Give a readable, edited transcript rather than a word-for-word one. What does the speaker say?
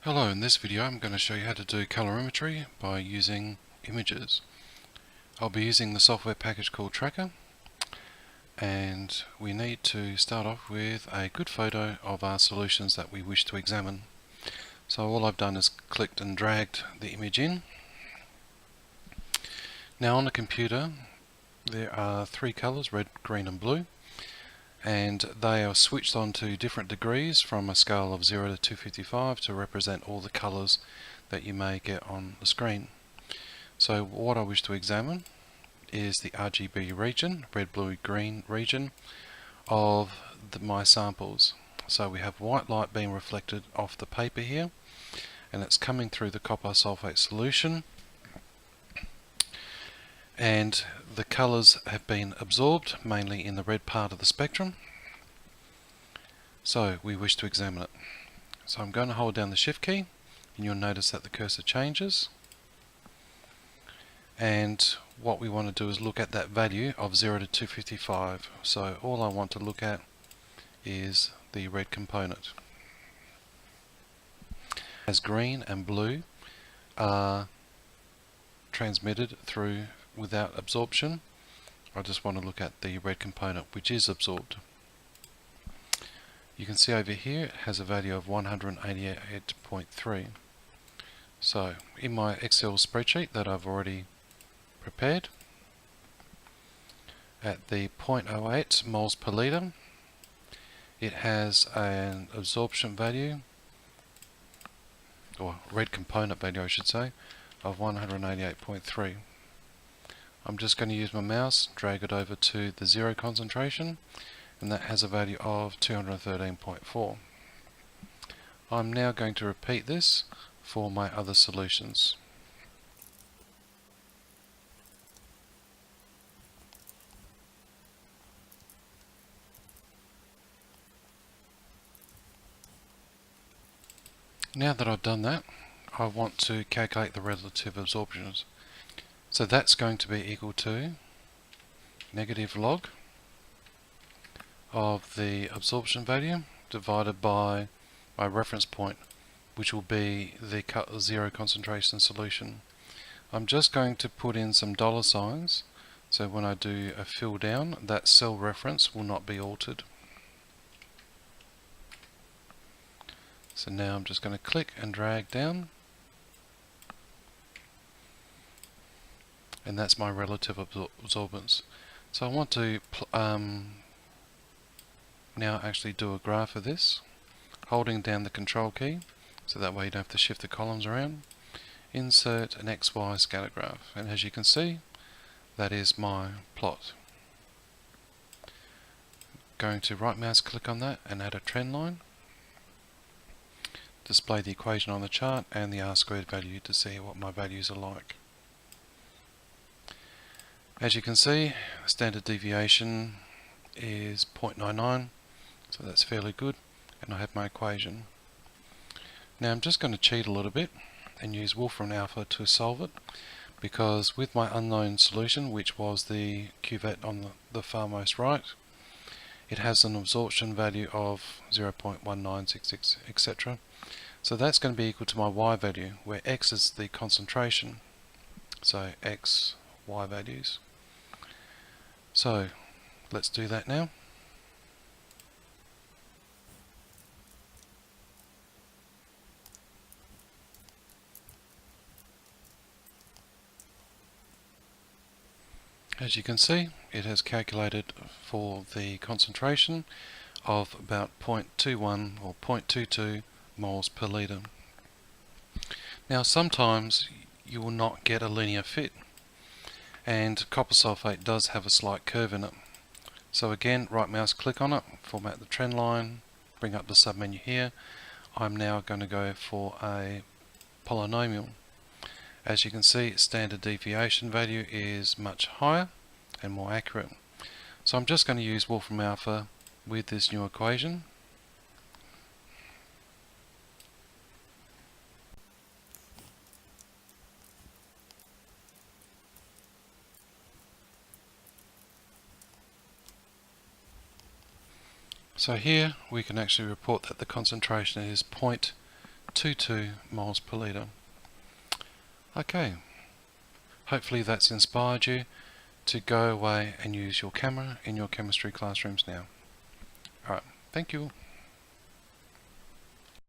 Hello, in this video I'm going to show you how to do colorimetry by using images. I'll be using the software package called Tracker, and we need to start off with a good photo of our solutions that we wish to examine. So all I've done is clicked and dragged the image in. Now on the computer there are three colours, red, green and blue, and they are switched on to different degrees from a scale of 0 to 255 to represent all the colours that you may get on the screen. So what I wish to examine is the RGB region, red, blue, green region of my samples. So we have white light being reflected off the paper here, and it's coming through the copper sulfate solution, and the colours have been absorbed mainly in the red part of the spectrum. So we wish to examine it. So I'm going to hold down the shift key and you'll notice that the cursor changes, and what we want to do is look at that value of 0 to 255. So all I want to look at is the red component. As green and blue are transmitted through without absorption, I just want to look at the red component which is absorbed. You can see over here it has a value of 188.3. So in my Excel spreadsheet that I've already prepared, at the 0.08 moles per litre, it has an absorption value, or red component value I should say, of 188.3. I'm just going to use my mouse, drag it over to the zero concentration, and that has a value of 213.4. I'm now going to repeat this for my other solutions. Now that I've done that, I want to calculate the relative absorptions. So that's going to be equal to negative log of the absorption value divided by my reference point, which will be the zero concentration solution. I'm just going to put in some dollar signs, so when I do a fill down, that cell reference will not be altered. So now I'm just going to click and drag down, and that's my relative absorbance. So I want to now actually do a graph of this, holding down the control key, so that way you don't have to shift the columns around. Insert an XY scatter graph, and as you can see, that is my plot. Going to right mouse click on that and add a trend line. Display the equation on the chart and the R-squared value to see what my values are like. As you can see, standard deviation is 0.99, so that's fairly good, and I have my equation. Now I'm just going to cheat a little bit and use Wolfram Alpha to solve it, because with my unknown solution, which was the cuvette on the far most right, it has an absorption value of 0.1966, etc. So that's going to be equal to my y value, where x is the concentration, so x, y values. So let's do that now. As you can see, it has calculated for the concentration of about 0.21 or 0.22 moles per litre. Now sometimes you will not get a linear fit, and copper sulfate does have a slight curve in it. So again, right mouse click on it, format the trend line, bring up the submenu here. I'm now going to go for a polynomial. As you can see, standard deviation value is much higher and more accurate. So I'm just going to use Wolfram Alpha with this new equation. So here we can actually report that the concentration is 0.22 0.22 moles per litre. Okay, hopefully that's inspired you to go away and use your camera in your chemistry classrooms now. Alright, thank you.